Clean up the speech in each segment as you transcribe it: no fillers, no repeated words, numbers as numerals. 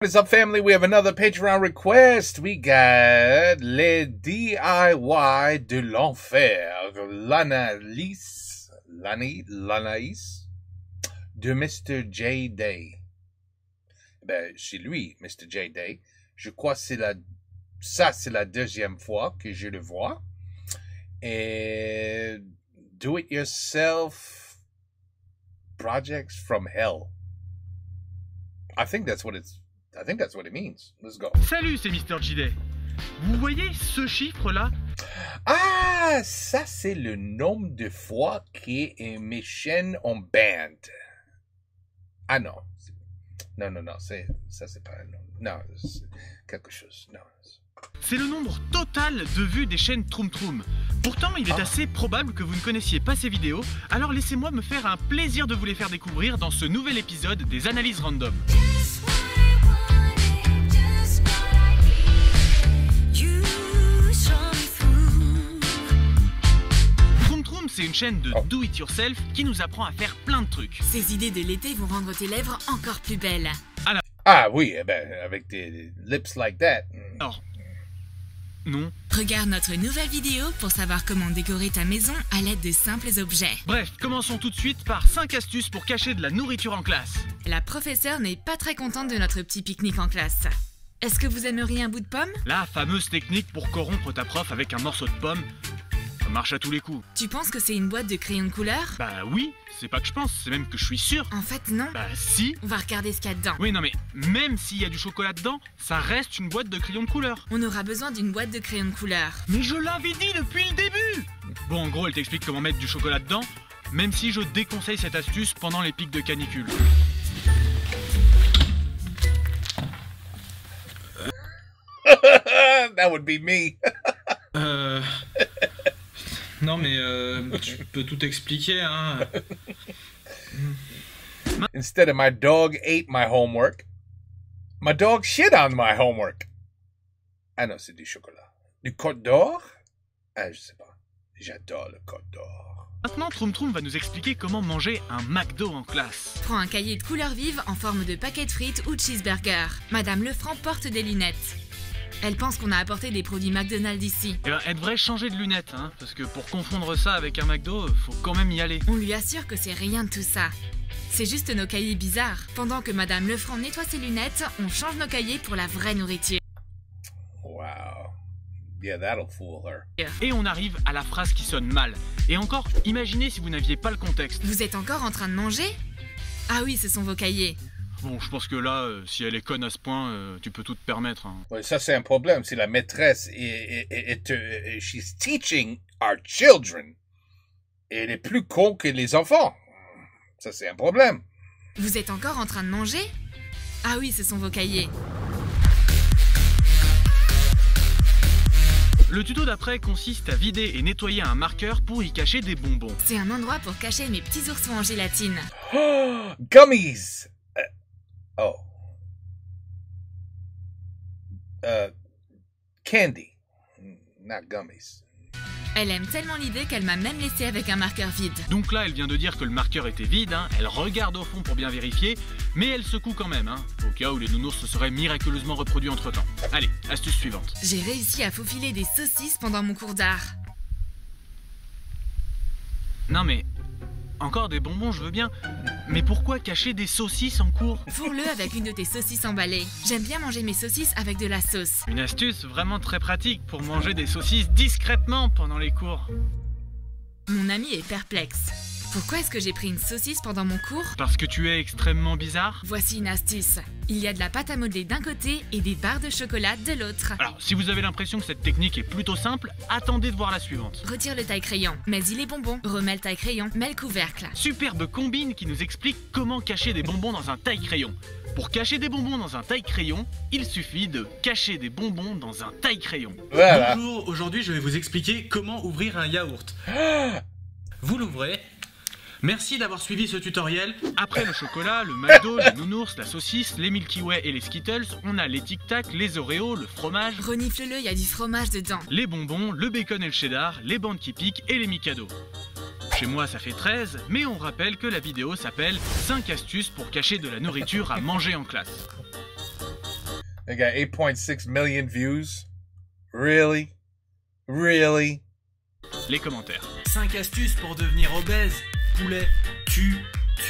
What is up, family? We have another Patreon request. We got les DIY de l'enfer, l'analyse de Mr. J. Day. Ben, c'est lui, Mr. J. Day. Je crois que c'est la deuxième fois que je le vois. Et do-it-yourself projects from hell. I think that's what it means. Let's go. Salut, c'est Mr. J. Day. Vous voyez ce chiffre-là? Ah, ça c'est le nombre de fois que mes chaînes ont banned. Ah non. Non, ça c'est pas un nombre. Non, c'est quelque chose. Non. C'est le nombre total de vues des chaînes Troom Troom. Pourtant, il est assez probable que vous ne connaissiez pas ces vidéos, alors laissez-moi me faire un plaisir de vous les faire découvrir dans ce nouvel épisode des Analyses Random. C'est une chaîne de do-it-yourself qui nous apprend à faire plein de trucs. Ces idées de l'été vont rendre tes lèvres encore plus belles. Ah oui, eh ben, avec des lips like that. Alors, non. Regarde notre nouvelle vidéo pour savoir comment décorer ta maison à l'aide de simples objets. Bref, commençons tout de suite par 5 astuces pour cacher de la nourriture en classe. La professeure n'est pas très contente de notre petit pique-nique en classe. Est-ce que vous aimeriez un bout de pomme? La fameuse technique pour corrompre ta prof avec un morceau de pomme. Ça marche à tous les coups. Tu penses que c'est une boîte de crayons de couleur? Bah oui, c'est pas que je pense, c'est même que je suis sûr. En fait, non. Bah si. On va regarder ce qu'il y a dedans. Oui, non mais, même s'il y a du chocolat dedans, ça reste une boîte de crayons de couleur. On aura besoin d'une boîte de crayons de couleur. Mais je l'avais dit depuis le début. Bon, en gros, elle t'explique comment mettre du chocolat dedans, même si je déconseille cette astuce pendant les pics de canicule. That would be me. Non mais tu peux tout expliquer hein. Instead of my dog ate my homework, my dog shit on my homework. Ah non, c'est du chocolat. Du Côte d'Or? Ah, je sais pas. J'adore le Côte d'Or. Maintenant, Troom Troom va nous expliquer comment manger un McDo en classe. Prends un cahier de couleur vive en forme de paquet de frites ou de cheeseburger. Madame Lefranc porte des lunettes. Elle pense qu'on a apporté des produits McDonald's ici. Eh ben, elle devrait changer de lunettes, hein, parce que pour confondre ça avec un McDo, faut quand même y aller. On lui assure que c'est rien de tout ça. C'est juste nos cahiers bizarres. Pendant que Madame Lefranc nettoie ses lunettes, on change nos cahiers pour la vraie nourriture. Wow. Yeah, that'll fool her. Et on arrive à la phrase qui sonne mal. Et encore, imaginez si vous n'aviez pas le contexte. Vous êtes encore en train de manger? Ah oui, ce sont vos cahiers. Bon, je pense que là, si elle est conne à ce point, tu peux tout te permettre. Hein. Ouais, ça c'est un problème. Si la maîtresse she's teaching our children, et elle est plus con que les enfants. Ça c'est un problème. Vous êtes encore en train de manger? Ah oui, ce sont vos cahiers. Le tuto d'après consiste à vider et nettoyer un marqueur pour y cacher des bonbons. C'est un endroit pour cacher mes petits oursons en gélatine. Oh, gummies! Candy, not gummies. Elle aime tellement l'idée qu'elle m'a même laissé avec un marqueur vide. Donc là, elle vient de dire que le marqueur était vide, hein. Elle regarde au fond pour bien vérifier, mais elle secoue quand même, hein, au cas où les nounours se seraient miraculeusement reproduits entre-temps. Allez, astuce suivante. J'ai réussi à faufiler des saucisses pendant mon cours d'art. Non mais, encore des bonbons, je veux bien, mais pourquoi cacher des saucisses en cours? Fourre-le avec une de tes saucisses emballées. J'aime bien manger mes saucisses avec de la sauce. Une astuce vraiment très pratique pour manger des saucisses discrètement pendant les cours. Mon ami est perplexe. Pourquoi est-ce que j'ai pris une saucisse pendant mon cours? Parce que tu es extrêmement bizarre. Voici une astuce. Il y a de la pâte à modeler d'un côté et des barres de chocolat de l'autre. Alors, si vous avez l'impression que cette technique est plutôt simple, attendez de voir la suivante. Retire le taille-crayon, mets-y les bonbons, remets le taille-crayon, mets le couvercle. Superbe combine qui nous explique comment cacher des bonbons dans un taille-crayon. Pour cacher des bonbons dans un taille-crayon, il suffit de cacher des bonbons dans un taille-crayon. Voilà. Bonjour, aujourd'hui je vais vous expliquer comment ouvrir un yaourt. Vous l'ouvrez. Merci d'avoir suivi ce tutoriel. Après le chocolat, le McDo, les nounours, la saucisse, les Milky Way et les Skittles, on a les Tic Tac, les Oreos, le fromage, Renifle-le, il y a du fromage dedans. les bonbons, le bacon et le cheddar, les bandes qui piquent et les Mikado. Chez moi ça fait 13, mais on rappelle que la vidéo s'appelle 5 astuces pour cacher de la nourriture à manger en classe. They got 8.6 million views. Really? Really? Les commentaires. 5 astuces pour devenir obèse. Poulet. Tu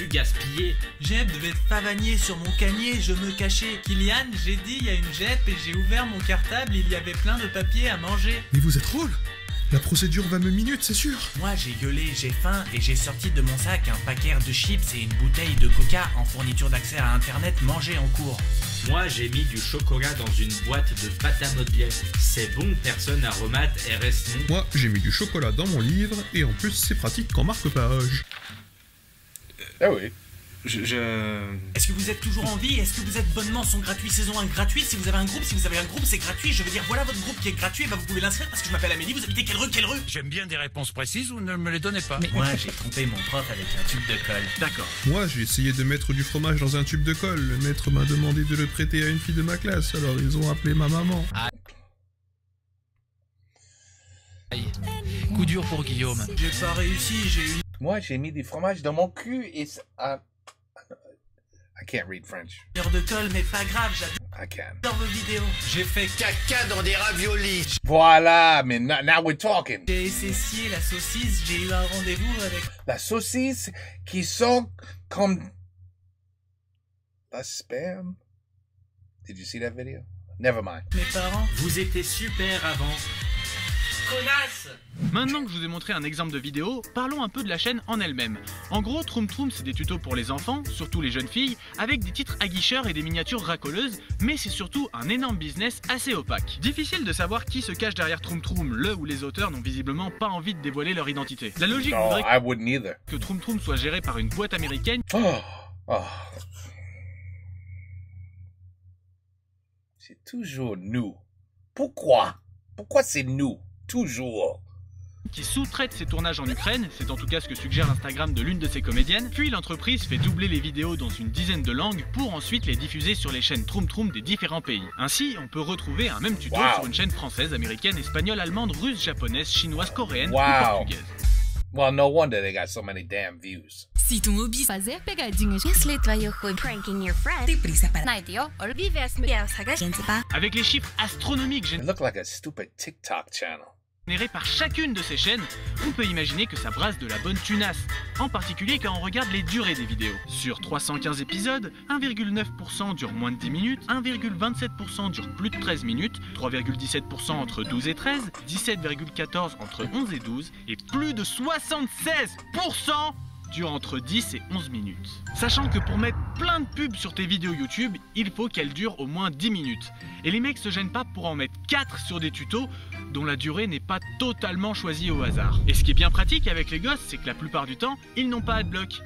gaspillais. Jeb devait être pavanier sur mon canier, je me cachais. Kylian, j'ai dit, il y a une Jep et j'ai ouvert mon cartable, il y avait plein de papiers à manger. Mais vous êtes drôle. La procédure va me minutes, c'est sûr. Moi, j'ai gueulé, j'ai faim et j'ai sorti de mon sac un paquet de chips et une bouteille de coca en fourniture d'accès à internet mangé en cours. Moi, j'ai mis du chocolat dans une boîte de pâte à modeler. C'est bon, personne à remat RS non. Moi, j'ai mis du chocolat dans mon livre, et en plus, c'est pratique qu'en marque-page. Ah oui. Est-ce que vous êtes toujours en vie? Est-ce que vous êtes bonnement son gratuit saison 1 gratuit? Si vous avez un groupe, c'est gratuit. Je veux dire, voilà votre groupe qui est gratuit, bah vous pouvez l'inscrire parce que je m'appelle Amélie, vous habitez quelle rue? J'aime bien des réponses précises ou ne me les donnez pas. Mais moi, j'ai trompé mon prof avec un tube de colle. D'accord. Moi, j'ai essayé de mettre du fromage dans un tube de colle. Le maître m'a demandé de le prêter à une fille de ma classe, alors ils ont appelé ma maman. Coup dur pour Guillaume. J'ai pas réussi, j'ai eu Moi, j'ai mis des fromages dans mon cul et I can't read French. une heure de colle, mais pas grave, I can. j'adore vos vidéos. J'ai fait caca dans des raviolis. Voilà, mais now we're talking. J'ai essayé la saucisse, j'ai eu un rendez-vous avec La saucisse qui sont comme la spam. Did you see that video? Never mind. mes parents. Vous étiez super avant. Connasse! Maintenant que je vous ai montré un exemple de vidéo, parlons un peu de la chaîne en elle-même. En gros, Troom Troom, c'est des tutos pour les enfants, surtout les jeunes filles, avec des titres aguicheurs et des miniatures racoleuses, mais c'est surtout un énorme business assez opaque. Difficile de savoir qui se cache derrière Troom Troom, le ou les auteurs n'ont visiblement pas envie de dévoiler leur identité. La logique No, voudrait I wouldn't either. que Troom Troom soit géré par une boîte américaine Oh. C'est toujours nous. Pourquoi? Pourquoi c'est nous? Toujours. qui sous-traite ses tournages en Ukraine, c'est en tout cas ce que suggère l'Instagram de l'une de ses comédiennes, puis l'entreprise fait doubler les vidéos dans une dizaine de langues pour ensuite les diffuser sur les chaînes Troom Troom des différents pays. Ainsi, on peut retrouver un même tuto sur une chaîne française, américaine, espagnole, allemande, russe, japonaise, chinoise, coréenne ou portugaise. Well, no wonder they got so many damn views. Si ton hobby fazer pegadinhas de pranking your friend. Tem prisa para naitio, vive as mulheres Avec les chiffres astronomiques It looked like a stupid TikTok channel. générés par chacune de ces chaînes, on peut imaginer que ça brasse de la bonne tunasse, en particulier quand on regarde les durées des vidéos. Sur 315 épisodes, 1,9% dure moins de 10 minutes, 1,27% dure plus de 13 minutes, 3,17% entre 12 et 13, 17,14% entre 11 et 12, et plus de 76% dure entre 10 et 11 minutes. Sachant que pour mettre plein de pubs sur tes vidéos YouTube, il faut qu'elles durent au moins 10 minutes. Et les mecs se gênent pas pour en mettre 4 sur des tutos dont la durée n'est pas totalement choisie au hasard. Et ce qui est bien pratique avec les gosses, c'est que la plupart du temps, ils n'ont pas Adblock.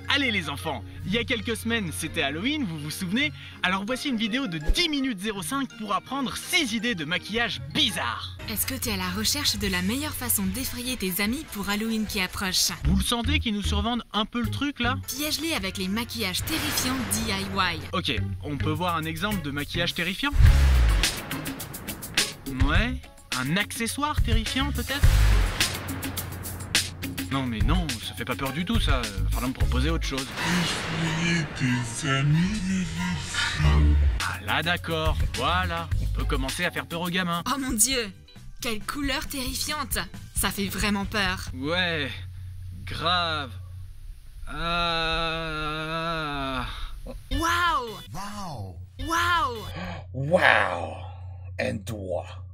Allez les enfants, il y a quelques semaines c'était Halloween, vous vous souvenez? Alors voici une vidéo de 10 minutes 05 pour apprendre 6 idées de maquillage bizarres. Est-ce que tu es à la recherche de la meilleure façon d'effrayer tes amis pour Halloween qui approche? Vous le sentez qu'ils nous survendent un peu le truc là? Piège-les avec les maquillages terrifiants DIY. Ok, on peut voir un exemple de maquillage terrifiant? Ouais, un accessoire terrifiant peut-être? Non mais non, ça fait pas peur du tout ça, va falloir me proposer autre chose. Ah là d'accord, voilà, on peut commencer à faire peur aux gamins. Oh mon dieu! Quelle couleur terrifiante! Ça fait vraiment peur. Ouais, grave. Ah... Waouh! Waouh! Wow. Un doigt.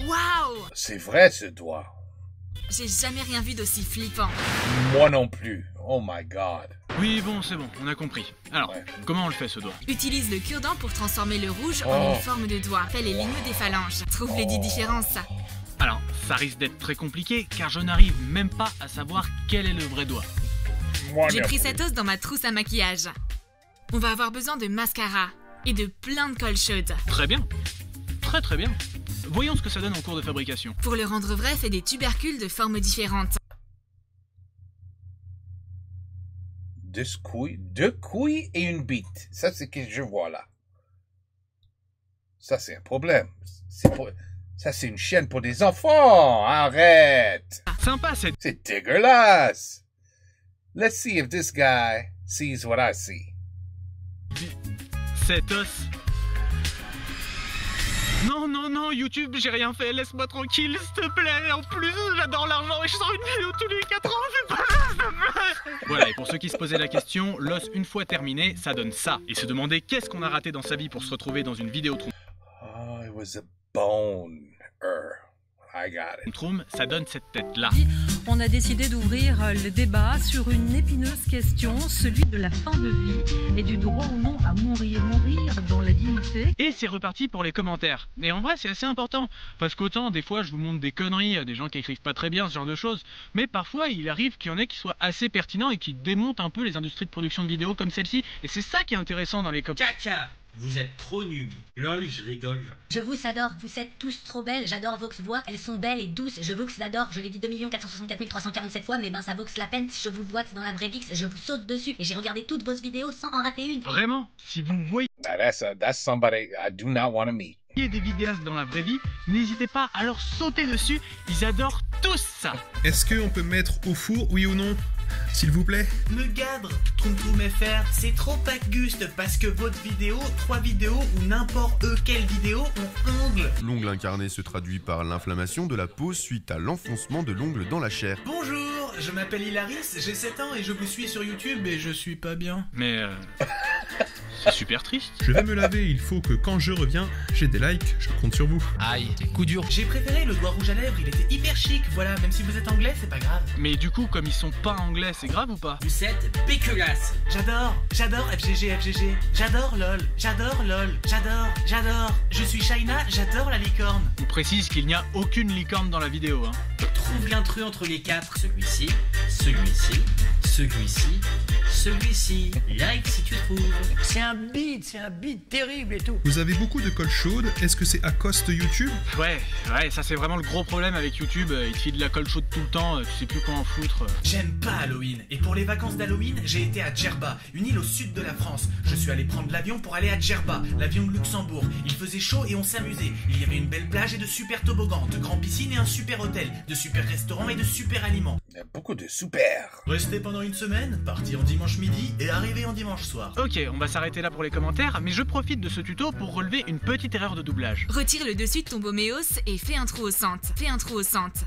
Waouh! C'est vrai ce doigt. J'ai jamais rien vu d'aussi flippant. Moi non plus. Oh my god. Oui bon, c'est bon, on a compris. Alors, Ouais. comment on le fait ce doigt? Utilise le cure-dent pour transformer le rouge en une forme de doigt. Fais les lignes des phalanges. Trouve les 10 différences. Alors, ça risque d'être très compliqué car je n'arrive même pas à savoir quel est le vrai doigt. Moi J'ai non pris plus. cette os dans ma trousse à maquillage. On va avoir besoin de mascara et de plein de colle chaude. Très bien. Très très bien. Voyons ce que ça donne en cours de fabrication. Pour le rendre vrai, fais des tubercules de formes différentes. Deux couilles et une bite. Ça, c'est ce que je vois là. Ça, c'est un problème. Ça, c'est une chaîne pour des enfants. Arrête. Sympa cette... C'est dégueulasse. Let's see if this guy sees what I see. cet os. Non, non, non, YouTube, j'ai rien fait, laisse-moi tranquille, s'il te plaît. En plus, j'adore l'argent et je sors une vidéo tous les 4 ans, fais pas ça, s'il te plaît. Voilà, et pour ceux qui se posaient la question, l'os, une fois terminé, ça donne ça. Et se demander qu'est-ce qu'on a raté dans sa vie pour se retrouver dans une vidéo Oh, it was a bone. I got it. Troum, ça donne cette tête-là. On a décidé d'ouvrir le débat sur une épineuse question, celui de la fin de vie et du droit ou non à mourir. Mourir dans la dignité. Et c'est reparti pour les commentaires. Et en vrai, c'est assez important. Parce qu'autant, des fois, je vous montre des conneries, des gens qui écrivent pas très bien, ce genre de choses. Mais parfois, il arrive qu'il y en ait qui soient assez pertinents et qui démontent un peu les industries de production de vidéos comme celle-ci. Et c'est ça qui est intéressant dans les commentaires. Caca, vous êtes trop nuls. Lol, je rigole. Je vous adore, vous êtes tous trop belles, j'adore vos voix, elles sont belles et douces, je vous adore, je l'ai dit 2 464 347 fois, mais ben ça vaut la peine, si je vous vois dans la vraie vie, je vous saute dessus, et j'ai regardé toutes vos vidéos sans en rater une. Vraiment, si vous voyez That's somebody I do not want to meet. des vidéastes dans la vraie vie, n'hésitez pas à leur sauter dessus, ils adorent tous ça. Est-ce qu'on peut mettre au four, oui ou non? S'il vous plaît? Me gadre, Troum FR, c'est trop Auguste parce que votre vidéo, 3 vidéos ou n'importe quelle vidéo ont ongle. L'ongle incarné se traduit par l'inflammation de la peau suite à l'enfoncement de l'ongle dans la chair. Bonjour, je m'appelle Hilaris, j'ai 7 ans et je vous suis sur YouTube et je suis pas bien. Mais c'est super triste. Je vais me laver, il faut que quand je reviens, j'ai des likes, je compte sur vous. Aïe, coup dur. J'ai préféré le doigt rouge à lèvres, il était hyper chic, voilà, même si vous êtes anglais, c'est pas grave. Mais du coup, comme ils sont pas anglais, c'est grave ou pas? Vous êtes péculasse. J'adore FGG, j'adore LOL, j'adore. Je suis Shaina, j'adore la licorne. On précise qu'il n'y a aucune licorne dans la vidéo, hein. Trouve l'intrus entre les 4. Celui-ci, celui-ci, celui-ci, celui-ci. Like si tu trouves. C'est un beat terrible et tout. Vous avez beaucoup de colle chaude, est-ce que c'est à cause de YouTube? Ouais, ça c'est vraiment le gros problème avec YouTube, il te file de la colle chaude tout le temps, tu sais plus quoi en foutre. J'aime pas Halloween, et pour les vacances d'Halloween, j'ai été à Djerba, une île au sud de la France. Je suis allé prendre l'avion pour aller à Djerba, l'avion de Luxembourg. Il faisait chaud et on s'amusait. Il y avait une belle plage et de super toboggans, de grandes piscines et un super hôtel, de super restaurants et de super aliments. Il y a beaucoup de super. Rester pendant une semaine, partir en dimanche midi et arriver en dimanche soir. Ok, on va s'arrêter là pour les commentaires, mais je profite de ce tuto pour relever une petite erreur de doublage. Retire le dessus de ton boméos et fais un trou au centre.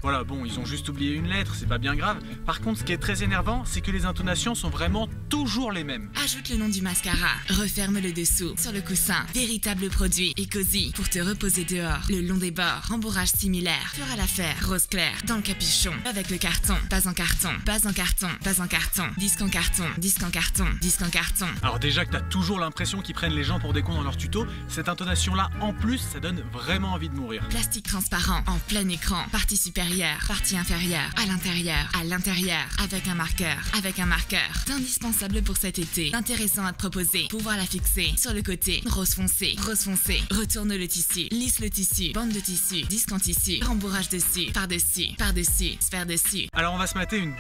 Voilà, bon, ils ont juste oublié une lettre, c'est pas bien grave. Par contre, ce qui est très énervant, c'est que les intonations sont vraiment toujours les mêmes. Ajoute le nom du mascara. Referme le dessous sur le coussin. Véritable produit et cosy pour te reposer dehors. Le long des bords. Rembourrage similaire. Fera l'affaire. Rose clair. Dans le capuchon. Avec le carton. Pas en carton. Pas en carton. Pas en carton. Disque en carton. Disque en carton. Disque en carton. Alors déjà que t'as toujours l'impression qu'ils prennent les gens pour des cons dans leur tuto, cette intonation-là, en plus, ça donne vraiment envie de mourir. Plastique transparent. En plein écran. Partie supérieure. Partie inférieure. À l'intérieur. À l'intérieur. Avec un marqueur. Avec un marqueur. Indispensable pour cet été. Intéressant à te proposer. Pouvoir la fixer. Sur le côté. Rose foncé. Rose foncé. Retourne le tissu. Lisse le tissu. Bande de tissu. Disque en tissu. Rembourrage dessus. Par-dessus. Par-dessus. Sphère dessus. Alors on va se mater une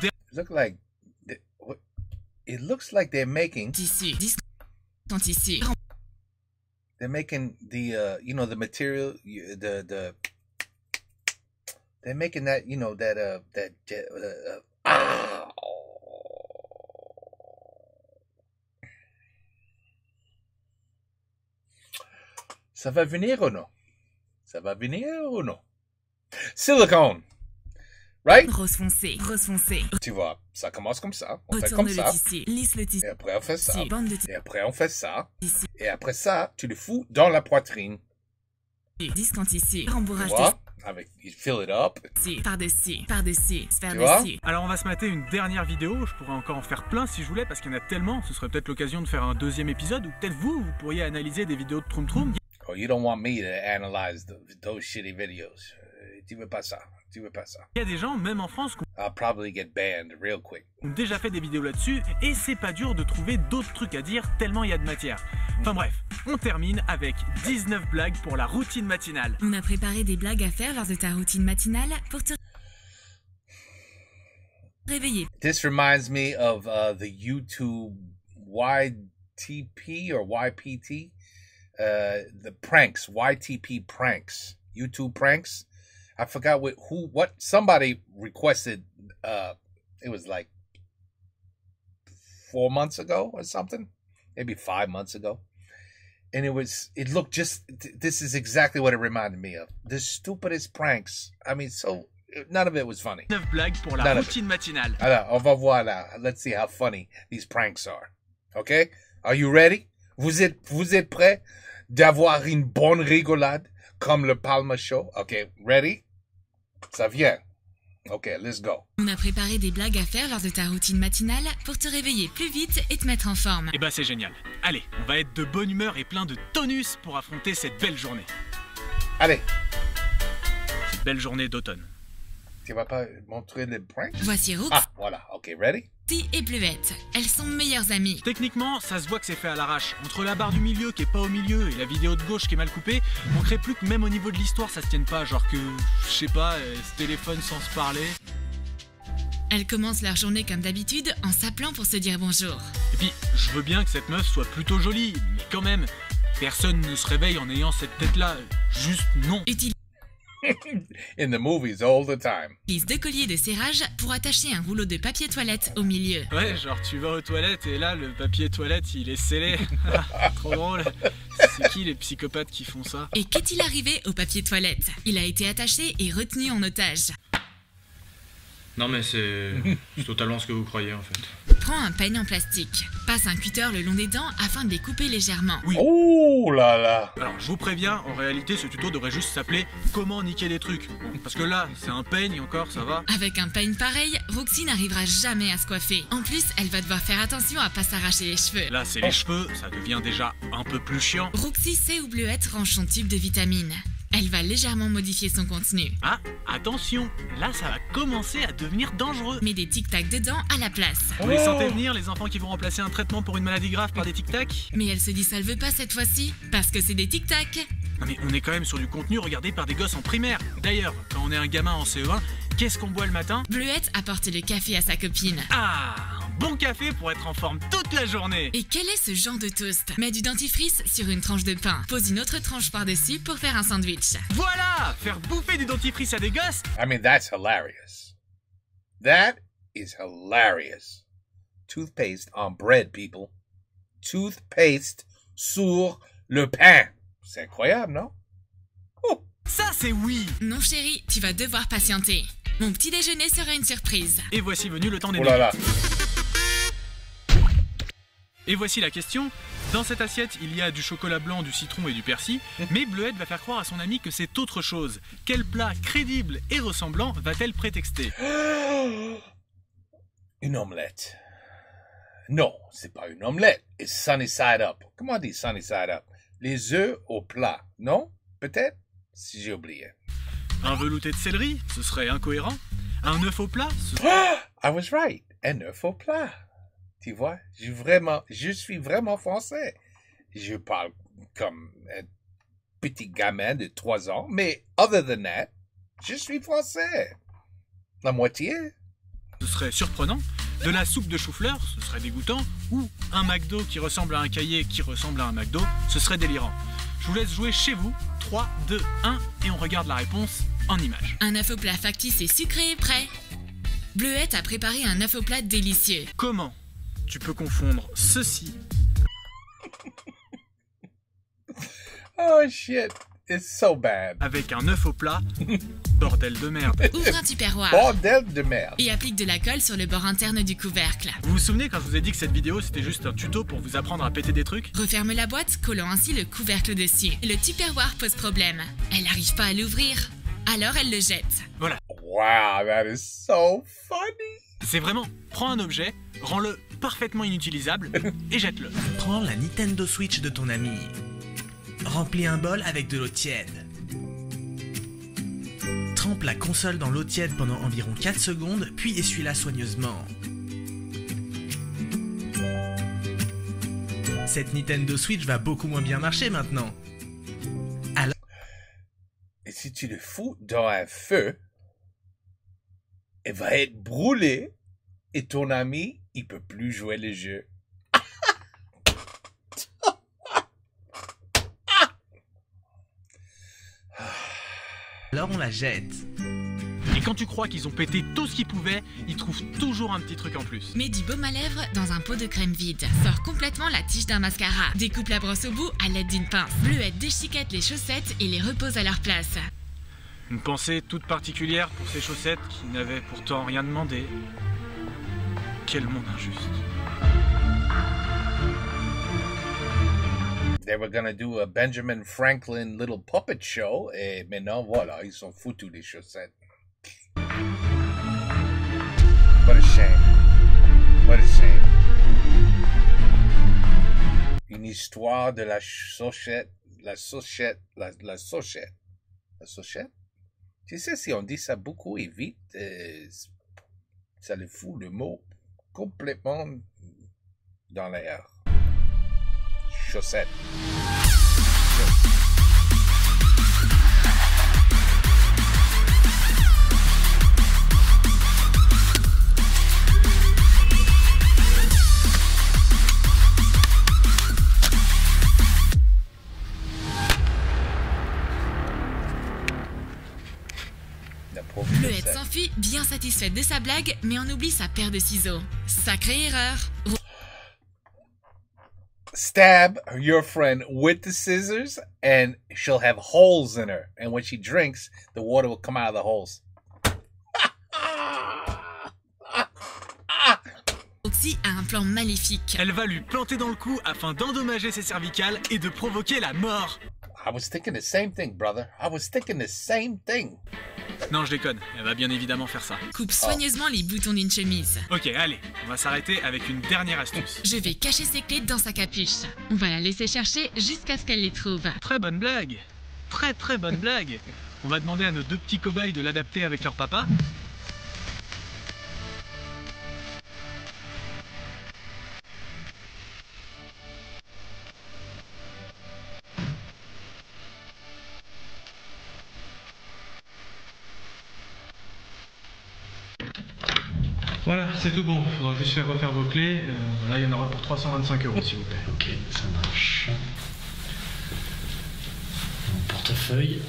It looks like they're making tissu. Disque en tissu. They're making the the material, they're making that, Ça va venir ou non? Ça va venir ou non? Silicone, right? Rose foncé, rose foncé. Tu vois, ça commence comme ça, on fait Retourne comme le ça, tissu, lisse le tissu. et après on fait ça, Bande de et après on fait ça, tissu. et après ça, tu le fous dans la poitrine. Disque en tissu. Tu Rembourrage vois? Avec, you fill it up. dessus. Par-dessus. Par-dessus. Sphère Tu vois? dessus. Alors on va se mater une dernière vidéo, je pourrais encore en faire plein si je voulais parce qu'il y en a tellement, ce serait peut-être l'occasion de faire un deuxième épisode ou peut-être vous pourriez analyser des vidéos de Troum Troum. Oh, you don't want me to analyze those shitty videos. Tu veux pas ça. Tu veux pas ça. Il y a des gens, même en France, qui I'll probably get banned real quick. ont déjà fait des vidéos là-dessus et c'est pas dur de trouver d'autres trucs à dire tellement il y a de matière. Enfin bref, on termine avec 19 blagues pour la routine matinale. On a préparé des blagues à faire lors de ta routine matinale pour te réveiller. This reminds me of the YouTube YTP or YPT. The pranks, YTP pranks, YouTube pranks. I forgot what somebody requested. It was like 4 months ago or something, maybe 5 months ago. And it looked just, this is exactly what it reminded me of. The stupidest pranks. I mean, none of it was funny. 9 blagues pour la routine matinale. Alors, on va voir là. Let's see how funny these pranks are. Okay? Are you ready? Vous êtes prêts d'avoir une bonne rigolade comme le Palma Show? Okay, ready? Ça vient. Okay, let's go. On a préparé des blagues à faire lors de ta routine matinale pour te réveiller plus vite et te mettre en forme. Eh ben c'est génial. Allez, on va être de bonne humeur et plein de tonus pour affronter cette belle journée. Allez. Cette belle journée d'automne. Tu vas pas montrer les pranks? Voici Roux. Ah, voilà. Ok, ready? Et Bleuette. Elles sont meilleures amies. Techniquement, ça se voit que c'est fait à l'arrache. Entre la barre du milieu qui est pas au milieu et la vidéo de gauche qui est mal coupée, on crée plus que même au niveau de l'histoire ça se tienne pas. Genre que, je sais pas, ce téléphone sans se parler. Elles commencent leur journée comme d'habitude en s'appelant pour se dire bonjour. Et puis, je veux bien que cette meuf soit plutôt jolie, mais quand même, personne ne se réveille en ayant cette tête-là. Juste non. In the movies all the time. Utilise 2 colliers de serrage pour attacher un rouleau de papier toilette au milieu. Ouais, genre tu vas aux toilettes et là le papier toilette il est scellé. Trop drôle. C'est qui les psychopathes qui font ça? Et qu'est-il arrivé au papier toilette? Il a été attaché et retenu en otage. Non mais c'est totalement ce que vous croyez en fait. Prends un peigne en plastique. Passe un cutter le long des dents afin de les couper légèrement. Oui. Oh là là. Alors je vous préviens, en réalité ce tuto devrait juste s'appeler Comment niquer des trucs. Bon, parce que là, c'est un peigne encore, ça va. Avec un peigne pareil, Roxy n'arrivera jamais à se coiffer. En plus, elle va devoir faire attention à pas s'arracher les cheveux. Là c'est les cheveux, ça devient déjà un peu plus chiant. Roxy sait où Bleuette range son tube de vitamines. Elle va légèrement modifier son contenu. Ah, attention, là ça va commencer à devenir dangereux. Mets des tic-tac dedans à la place. Vous les sentez venir, les enfants qui vont remplacer un traitement pour une maladie grave par des tic-tac? Mais elle se dissolve pas cette fois-ci, parce que c'est des tic-tac. Non mais on est quand même sur du contenu regardé par des gosses en primaire. D'ailleurs, quand on est un gamin en CE1, qu'est-ce qu'on boit le matin? Bleuette apporte le café à sa copine. Ah, un bon café pour être en forme toute la journée. Et quel est ce genre de toast? Mets du dentifrice sur une tranche de pain. Pose une autre tranche par-dessus pour faire un sandwich. Voilà! Faire bouffer du dentifrice à des gosses? I mean, that's hilarious. That is hilarious. Toothpaste on bread, people. Toothpaste sur le pain. C'est incroyable, non? Oh. Ça, c'est oui! Non, chérie, tu vas devoir patienter. Mon petit déjeuner sera une surprise. Et voici venu le temps des Oh là là. Et voici la question. Dans cette assiette, il y a du chocolat blanc, du citron et du persil, mais Bleuette va faire croire à son ami que c'est autre chose. Quel plat crédible et ressemblant va-t-elle prétexter? Une omelette. Non, c'est pas une omelette. It's sunny side up. Comment on dit sunny side up? Les œufs au plat, non? Peut-être? Si j'ai oublié. Un velouté de céleri, ce serait incohérent. Un œuf au plat, I was right. Un œuf au plat. Tu vois, je suis vraiment français. Je parle comme un petit gamin de 3 ans, mais other than that, je suis français. La moitié. Ce serait surprenant. De la soupe de chou-fleur, ce serait dégoûtant. Ou un McDo qui ressemble à un cahier qui ressemble à un McDo, ce serait délirant. Je vous laisse jouer chez vous. 3, 2, 1 et on regarde la réponse en images. Un œuf au plat factice et sucré est prêt. Bleuette a préparé un œuf au plat délicieux. Comment tu peux confondre ceci? Oh shit, it's so bad. Avec un œuf au plat? Bordel de merde. Ouvre un tupperware. Bordel de merde. Et applique de la colle sur le bord interne du couvercle. Vous vous souvenez quand je vous ai dit que cette vidéo c'était juste un tuto pour vous apprendre à péter des trucs? Referme la boîte, collant ainsi le couvercle dessus. Le tupperware pose problème. Elle n'arrive pas à l'ouvrir. Alors elle le jette. Voilà. Wow, that is so funny. C'est vraiment, prends un objet, rends-le parfaitement inutilisable et jette-le. Prends la Nintendo Switch de ton ami. Remplis un bol avec de l'eau tiède. Trempe la console dans l'eau tiède pendant environ 4 secondes, puis essuie-la soigneusement. Cette Nintendo Switch va beaucoup moins bien marcher maintenant. Alors... Et si tu le fous dans un feu, elle va être brûlée et ton ami, il peut plus jouer le jeu. Alors on la jette. Et quand tu crois qu'ils ont pété tout ce qu'ils pouvaient, ils trouvent toujours un petit truc en plus. Mets du baume à lèvres dans un pot de crème vide. Sors complètement la tige d'un mascara. Découpe la brosse au bout à l'aide d'une pince. Bleuette déchiquette les chaussettes et les repose à leur place. Une pensée toute particulière pour ces chaussettes qui n'avaient pourtant rien demandé. Quel monde injuste. They were gonna do a Benjamin Franklin little puppet show, et maintenant voilà, ils sont foutus des chaussettes. What a shame. What a shame. Une histoire de la sochette, la sochette. Tu sais, si on dit ça beaucoup et vite, ça le fout le mot complètement dans l'air. Chaussette. Bleuette s'enfuit, bien satisfaite de sa blague, mais on oublie sa paire de ciseaux. Sacrée erreur. Stab your friend with the scissors and she'll have holes in her. And when she drinks, the water will come out of the holes. Roxy a un plan maléfique. Elle va lui planter dans le cou afin d'endommager ses cervicales et de provoquer la mort. I was thinking the same thing, brother. I was thinking the same thing. Non, je déconne. Elle va bien évidemment faire ça. Coupe soigneusement les boutons d'une chemise. Ok, allez, on va s'arrêter avec une dernière astuce. Je vais cacher ses clés dans sa capuche. On va la laisser chercher jusqu'à ce qu'elle les trouve. Très bonne blague. Très très bonne blague. On va demander à nos deux petits cobayes de l'adapter avec leur papa. Voilà, c'est tout bon. Il faudra juste faire refaire vos clés. Là, il y en aura pour 325 €, s'il vous plaît. Ok, ça marche. Mon portefeuille.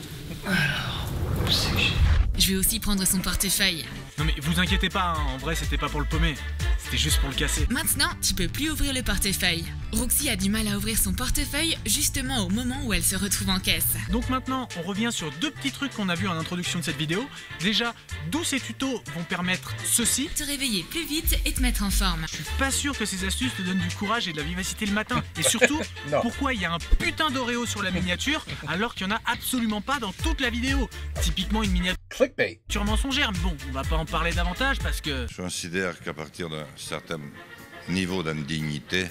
Alors, où c'est que j'ai... Je vais aussi prendre son portefeuille. Non mais vous inquiétez pas, hein. En vrai, c'était pas pour le paumer. C'était juste pour le casser. Maintenant, tu peux plus ouvrir le portefeuille. Roxy a du mal à ouvrir son portefeuille justement au moment où elle se retrouve en caisse. Donc maintenant, on revient sur deux petits trucs qu'on a vus en introduction de cette vidéo. Déjà, d'où ces tutos vont permettre ceci. Te réveiller plus vite et te mettre en forme. Je suis pas sûr que ces astuces te donnent du courage et de la vivacité le matin. Et surtout, pourquoi il y a un putain d'Oreo sur la miniature alors qu'il y en a absolument pas dans toute la vidéo. Typiquement une miniature mensongère. Mais bon, on va pas en parler davantage parce que... Je considère qu'à partir d'un certain niveau d'indignité,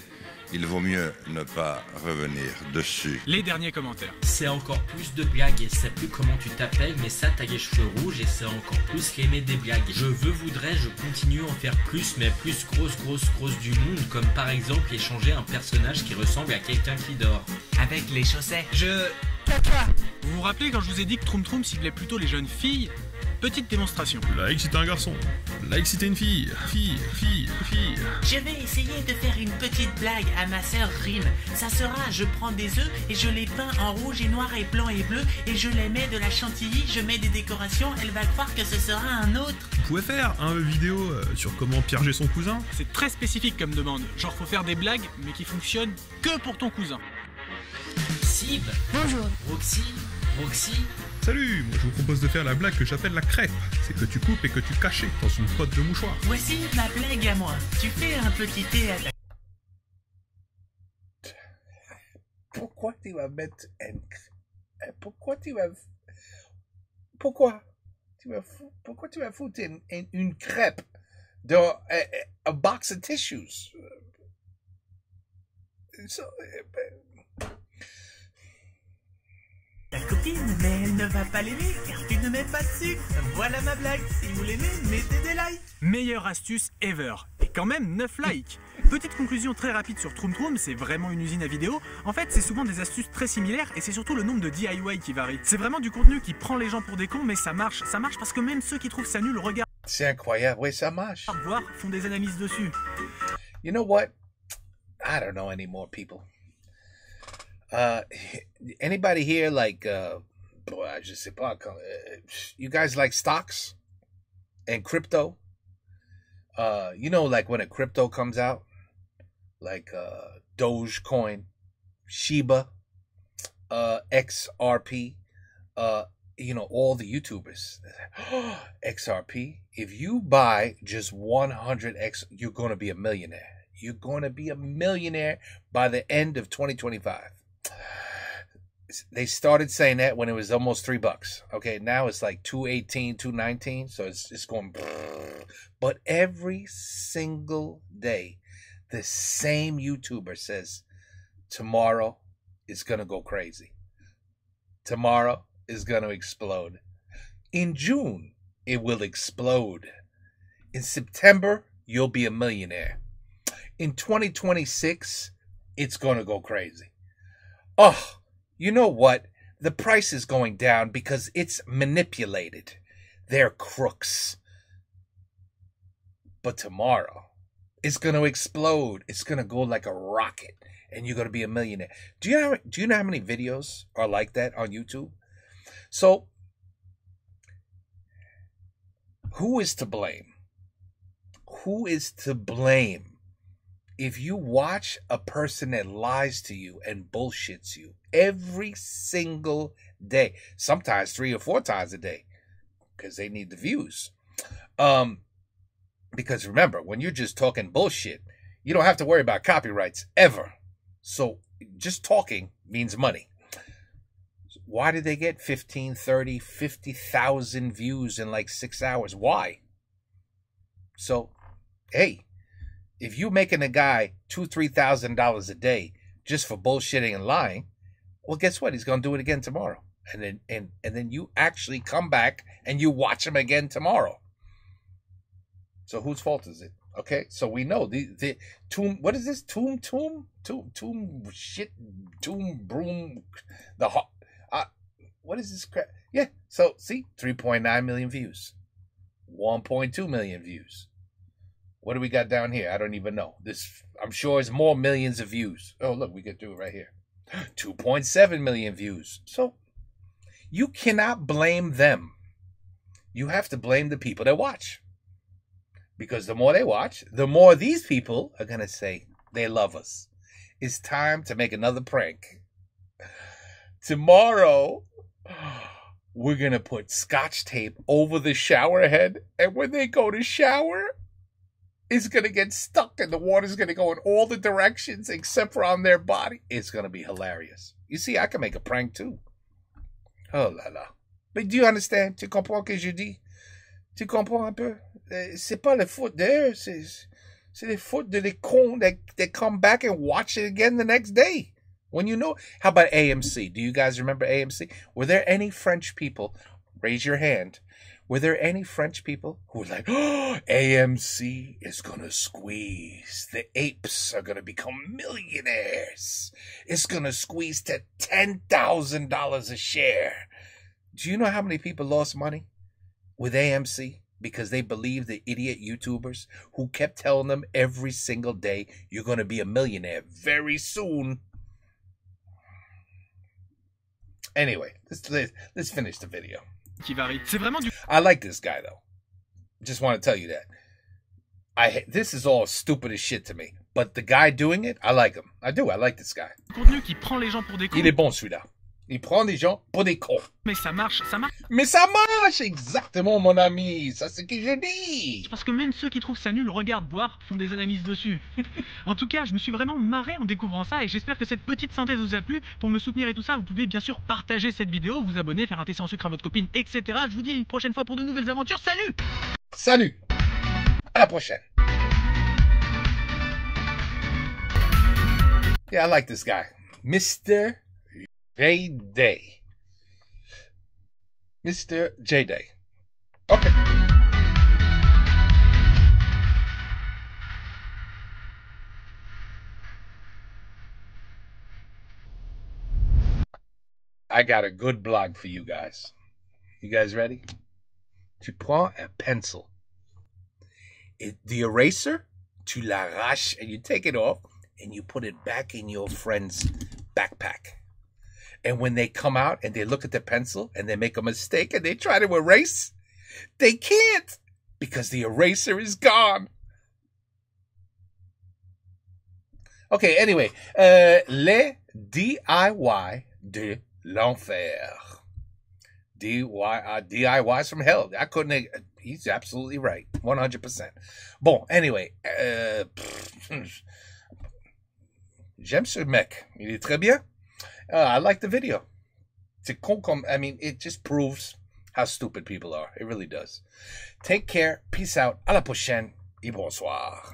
il vaut mieux ne pas revenir dessus. Les derniers commentaires. C'est encore plus de blagues et je sais plus comment tu t'appelles, mais ça t'as les cheveux rouges et c'est encore plus qu'aimer des blagues. Je voudrais, je continue à en faire plus, mais plus grosse du monde, comme par exemple échanger un personnage qui ressemble à quelqu'un qui dort. Avec les chaussettes. Vous vous rappelez quand je vous ai dit que Troum Troum ciblait plutôt les jeunes filles? Petite démonstration. Like si t'es un garçon. Like si t'es une fille. Fille. Je vais essayer de faire une petite blague à ma sœur Rim. Ça sera, je prends des œufs et je les peins en rouge et noir et blanc et bleu et je les mets de la chantilly, je mets des décorations, elle va croire que ce sera un autre. Vous pouvez faire une vidéo sur comment piéger son cousin? C'est très spécifique comme demande. Genre faut faire des blagues mais qui fonctionnent que pour ton cousin. Sib. Bonjour. Roxy. Salut, moi je vous propose de faire la blague que j'appelle la crêpe. C'est que tu coupes et que tu caches dans une pote de mouchoir. Voici ma blague à moi. Tu fais un petit thé à ta... Pourquoi tu vas mettre pourquoi tu vas foutre une crêpe dans a box of tissues? Ta copine, mais elle ne va pas l'aimer car tu ne mets pas de sucre. Voilà ma blague. Si vous l'aimez, mettez des likes. Meilleure astuce ever. Et quand même 9 likes. Petite conclusion très rapide sur Troum Troum, c'est vraiment une usine à vidéo. En fait, c'est souvent des astuces très similaires et c'est surtout le nombre de DIY qui varie. C'est vraiment du contenu qui prend les gens pour des cons, mais ça marche parce que même ceux qui trouvent ça nul regardent. C'est incroyable, oui, ça marche. Voire font des analyses dessus. You know what? I don't know anymore, people. Anybody here like, je sais pas, you guys like stocks? and crypto. You know, like when a crypto comes out, like Dogecoin, Shiba, XRP, you know, all the YouTubers. XRP, if you buy just 100X, you're going to be a millionaire. You're going to be a millionaire by the end of 2025. They started saying that when it was almost $3. Okay, now it's like 218, 219. So it's going. But every single day, the same YouTuber says, tomorrow is going to go crazy. Tomorrow is going to explode. In June, it will explode. In September, you'll be a millionaire. In 2026, it's going to go crazy. Oh, you know what? The price is going down because it's manipulated. They're crooks. But tomorrow, it's going to explode. It's going to go like a rocket, and you're going to be a millionaire. Do you know how many videos are like that on YouTube? So, who is to blame? Who is to blame if you watch a person that lies to you and bullshits you every single day, sometimes 3 or 4 times a day, because they need the views? Because remember, when you're just talking bullshit, you don't have to worry about copyrights ever. So just talking means money. Why did they get 15, 30, 50,000 views in like 6 hours? Why? So, hey, if you're making a guy $2,000, $3,000 a day just for bullshitting and lying, well, guess what? He's going to do it again tomorrow. And then you actually come back and you watch him again tomorrow. So whose fault is it? Okay, so we know the tomb. What is this? Tomb broom. What is this crap? Yeah. So see, 3.9 million views, 1.2 million views. What do we got down here? I don't even know. This, I'm sure, is more millions of views. Oh, look, we get to it right here. 2.7 million views. So you cannot blame them. You have to blame the people that watch. Because the more they watch, the more these people are going to say they love us. It's time to make another prank. Tomorrow, we're going to put Scotch tape over the shower head. And when they go to shower, it's going to get stuck and the water's going to go in all the directions except for on their body. It's going to be hilarious. You see, I can make a prank too. Oh là là. Mais do you understand? Tu comprends que je dis? Tu comprends un peu? C'est pas la faute d'eux, c'est la faute de les cons that come back and watch it again the next day. When you know, how about AMC? Do you guys remember AMC? Were there any French people, raise your hand, were there any French people who were like, oh, AMC is gonna squeeze, the apes are gonna become millionaires, it's gonna squeeze to $10,000 a share? Do you know how many people lost money with AMC? Because they believe the idiot YouTubers who kept telling them every single day, you're going to be a millionaire very soon. Anyway, let's finish the video. I like this guy, though. Just want to tell you that. This is all stupid as shit to me. But the guy doing it, I like him. I do. I like this guy. Il est bon, celui-là. Il prend des gens pour des cons. Mais ça marche, ça marche. Mais ça marche, exactement, mon ami. Ça, c'est ce que je dis. Parce que même ceux qui trouvent ça nul regardent voir, font des analyses dessus. En tout cas, je me suis vraiment marré en découvrant ça et j'espère que cette petite synthèse vous a plu. Pour me soutenir et tout ça, vous pouvez bien sûr partager cette vidéo, vous abonner, faire un thé sans sucre à votre copine, etc. Je vous dis une prochaine fois pour de nouvelles aventures. Salut! Salut! À la prochaine. Yeah, I like this guy. Mr. J-Day. Mr. J-Day. Okay. I got a good blog for you guys. You guys ready? Tu prends a pencil. The eraser, tu l'arraches and you take it off and you put it back in your friend's backpack. And when they come out and they look at the pencil and they make a mistake and they try to erase, they can't because the eraser is gone. Okay, anyway, les DIY de l'enfer. DIYs from hell. I couldn't. He's absolutely right. 100%. Bon, anyway. J'aime ce mec. Il est très bien. I like the video. C'est con comme, I mean, it just proves how stupid people are. It really does. Take care. Peace out. À la prochaine. Et bonsoir.